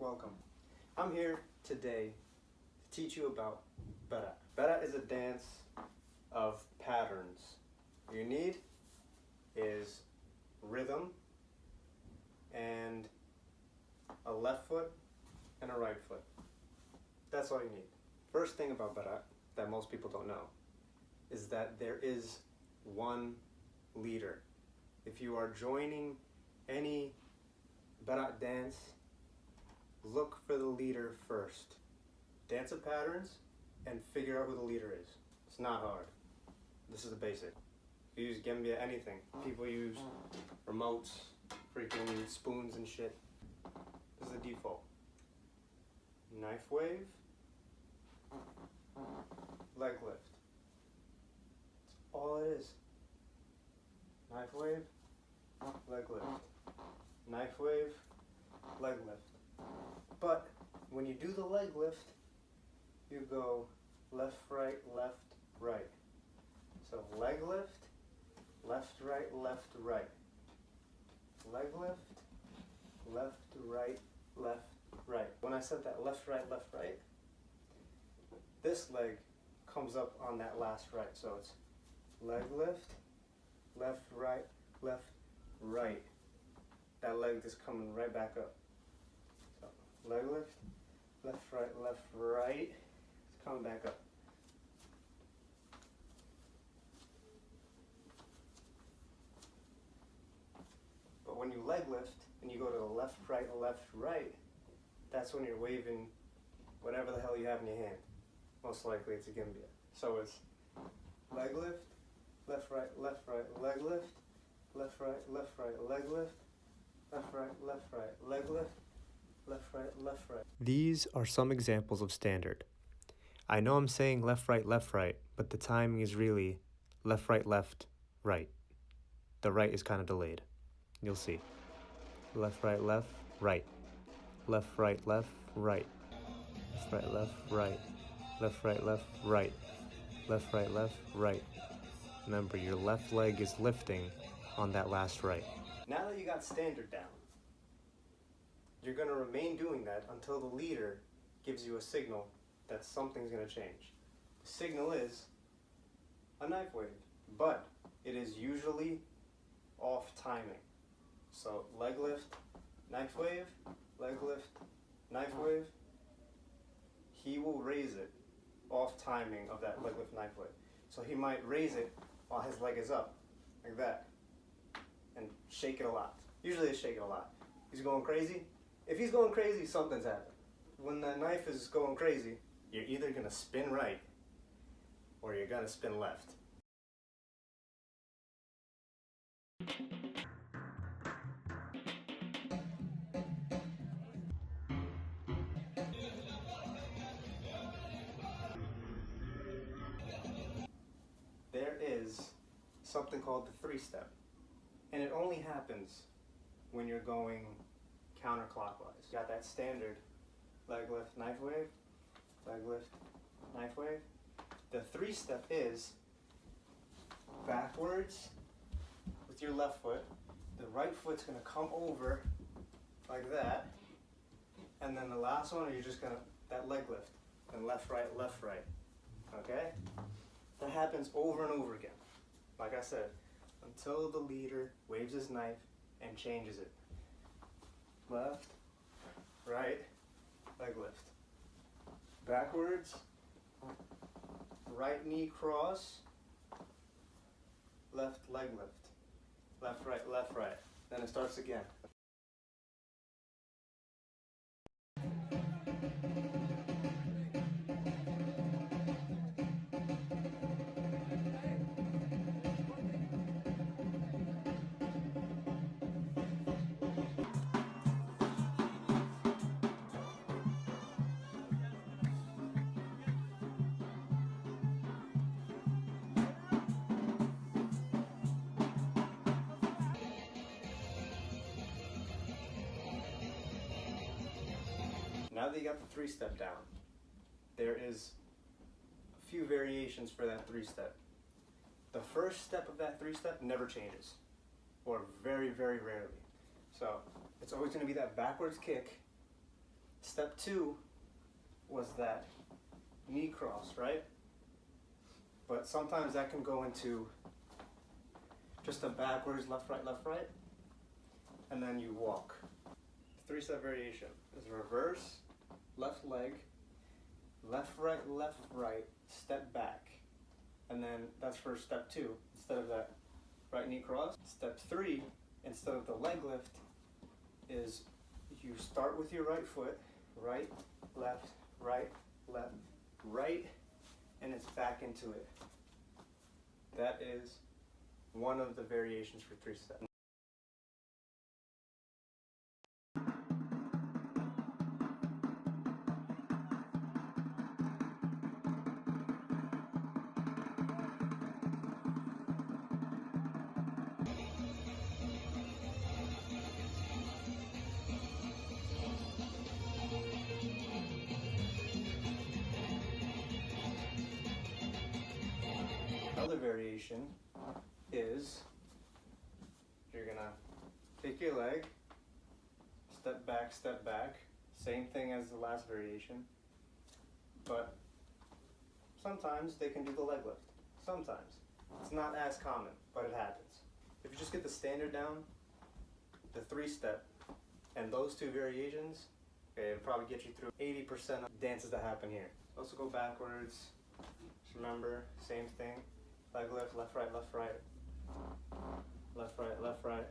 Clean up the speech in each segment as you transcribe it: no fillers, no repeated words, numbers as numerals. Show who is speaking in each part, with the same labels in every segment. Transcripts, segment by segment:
Speaker 1: welcome. I'm here today to teach you about Bara. Bara is a dance of patterns. What you need is rhythm and a left foot and a right foot. That's all you need. First thing about Bara that most people don't know is that there is one leader. If you are joining any Bara dance, look for the leader first. Dance of patterns and figure out who the leader is. It's not hard. This is the basic. If you use Gambia, anything. People use remotes, freaking spoons and shit. This is the default. Knife wave, leg lift. That's all it is. Knife wave, leg lift. Knife wave, leg lift. But when you do the leg lift, you go left, right, right. So leg lift, left, right, right. Leg lift, left, right. When I said that left, right, this leg comes up on that last right. So it's leg lift, left, right. That leg is coming right back up. So leg lift, left, right. It's coming back up. But when you leg lift and you go to the left, right, that's when you're waving whatever the hell you have in your hand. Most likely it's a gimbal. So it's leg lift, left, right, leg lift, left, right, leg lift, left, right, leg lift, left, right. These are some examples of standard. I know I'm saying left, right, but the timing is really left, right. The right is kind of delayed. You'll see. Left, right. Left, right, right. Left, right. Left, right. Left, right. Remember, your left leg is lifting on that last right. Now that you got standard down, you're going to remain doing that until the leader gives you a signal that something's going to change. The signal is a knife wave, but it is usually off timing. So leg lift, knife wave, leg lift, knife wave. He will raise it off timing of that leg lift, knife wave. So he might raise it while his leg is up, like that, and shake it a lot. Usually they shake it a lot. He's going crazy. If he's going crazy, something's happened. When that knife is going crazy, you're either gonna spin right or you're gonna spin left. There is something called the three-step, and it only happens when you're going counterclockwise. You got that standard leg lift, knife wave, leg lift, knife wave. The three-step is backwards with your left foot. The right foot's gonna come over like that, and then the last one, you're just gonna, that leg lift, and left, right, okay? That happens over and over again. Like I said, until the leader waves his knife and changes it. Left, right, leg lift. Backwards, right knee cross, left leg lift. Left, right. Then it starts again. Now that you got the three-step down, there is a few variations for that three-step. The first step of that three-step never changes, or very, very rarely. So it's always going to be that backwards kick, Step 2 was that knee cross, right? But sometimes that can go into just a backwards left, right, and then you walk. The 3-step variation is reverse, left leg, left, right, step back. And then that's for step 2, instead of that right knee cross. Step 3, instead of the leg lift, is you start with your right foot, right, left, right, and it's back into it. That is one of the variations for 3-step. Another variation is you're gonna take your leg, step back, same thing as the last variation, but sometimes they can do the leg lift. Sometimes. It's not as common, but it happens. If you just get the standard down, the 3-step, and those 2 variations, okay, it'll probably get you through 80% of dances that happen here. Also go backwards. Just remember, same thing. Leg lift, left, right, left, right. Left, right, left, right.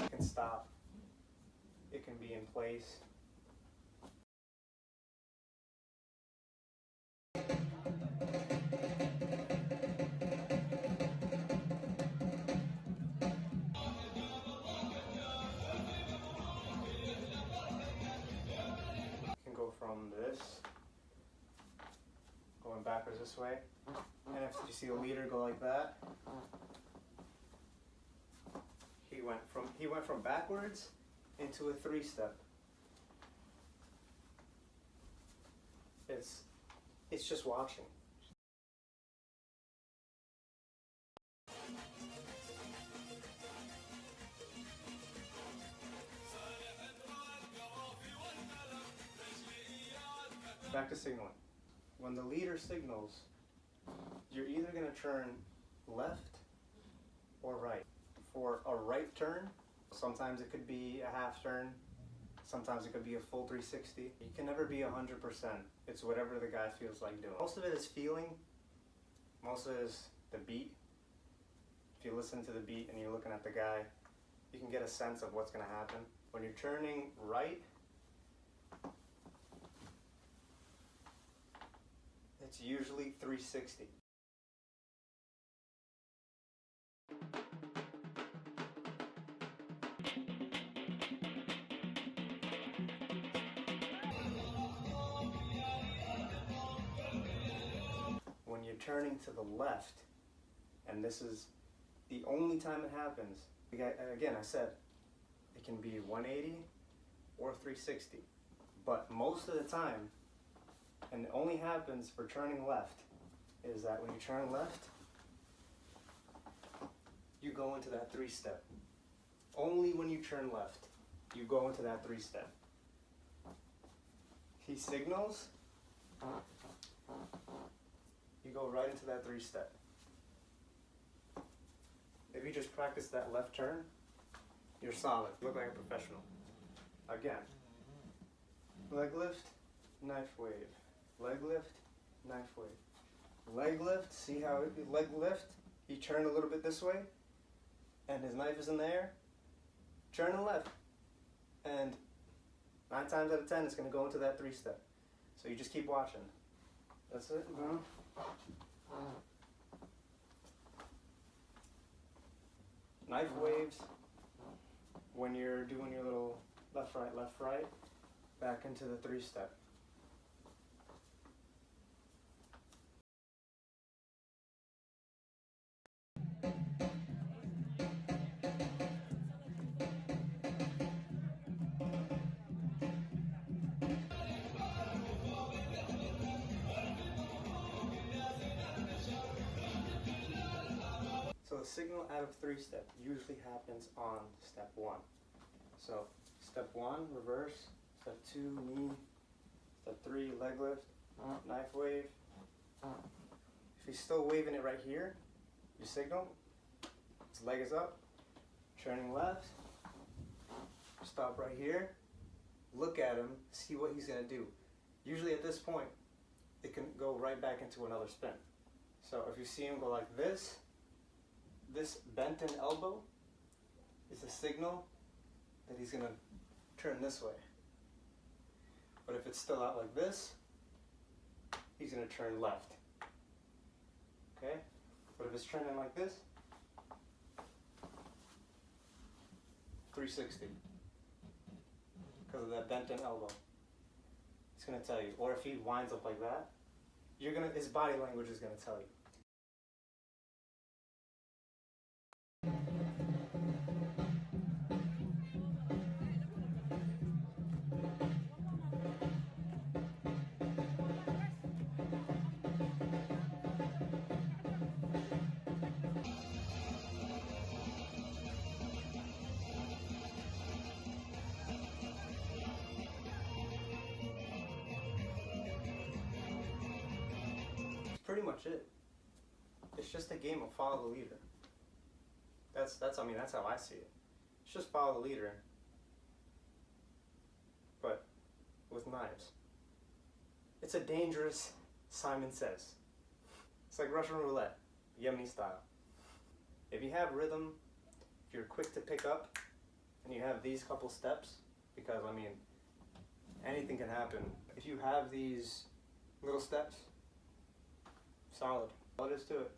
Speaker 1: It can stop. It can be in place. From this, going backwards this way, and if you see a leader go like that, he went from backwards into a 3-step. It's just watching. Back to signaling. When the leader signals, you're either going to turn left or right. For a right turn, sometimes it could be a half turn, sometimes it could be a full 360. You can never be 100%. It's whatever the guy feels like doing. Most of it is feeling, most of it is the beat. If you listen to the beat and you're looking at the guy, you can get a sense of what's going to happen. When you're turning right, it's usually 360. When you're turning to the left, and this is the only time it happens, again, I said, it can be 180 or 360, but most of the time, and it only happens for turning left, is that when you turn left, you go into that 3-step. Only when you turn left, you go into that 3-step. He signals, you go right into that 3-step. If you just practice that left turn, you're solid. You look like a professional. Again, leg lift, knife wave. Leg lift, knife wave. Leg lift, see how leg lift, he turned a little bit this way, and his knife is in the air. Turn to the left, and 9 times out of 10, it's going to go into that 3-step. So you just keep watching. That's it. Go. Knife waves, when you're doing your little left, right, back into the 3-step. signal out of 3 step usually happens on step 1. So step 1, reverse. Step 2, knee. Step 3, leg lift. Knife wave. If he's still waving it right here, you signal. His leg is up. Turning left. Stop right here. Look at him. See what he's going to do. Usually at this point, it can go right back into another spin. So if you see him go like this bent in elbow is a signal that he's going to turn this way. But if it's still out like this, he's going to turn left. Okay? But if it's turning like this, 360. Because of that bent in elbow. It's going to tell you. Or if he winds up like that, his body language is going to tell you. Pretty much it. It's just a game of follow the leader. That's how I see it. It's just follow the leader, but with knives. It's a dangerous Simon Says. It's like Russian roulette, Yemeni style. If you have rhythm, if you're quick to pick up, and you have these couple steps, because anything can happen. If you have these little steps, solid. All it is to it.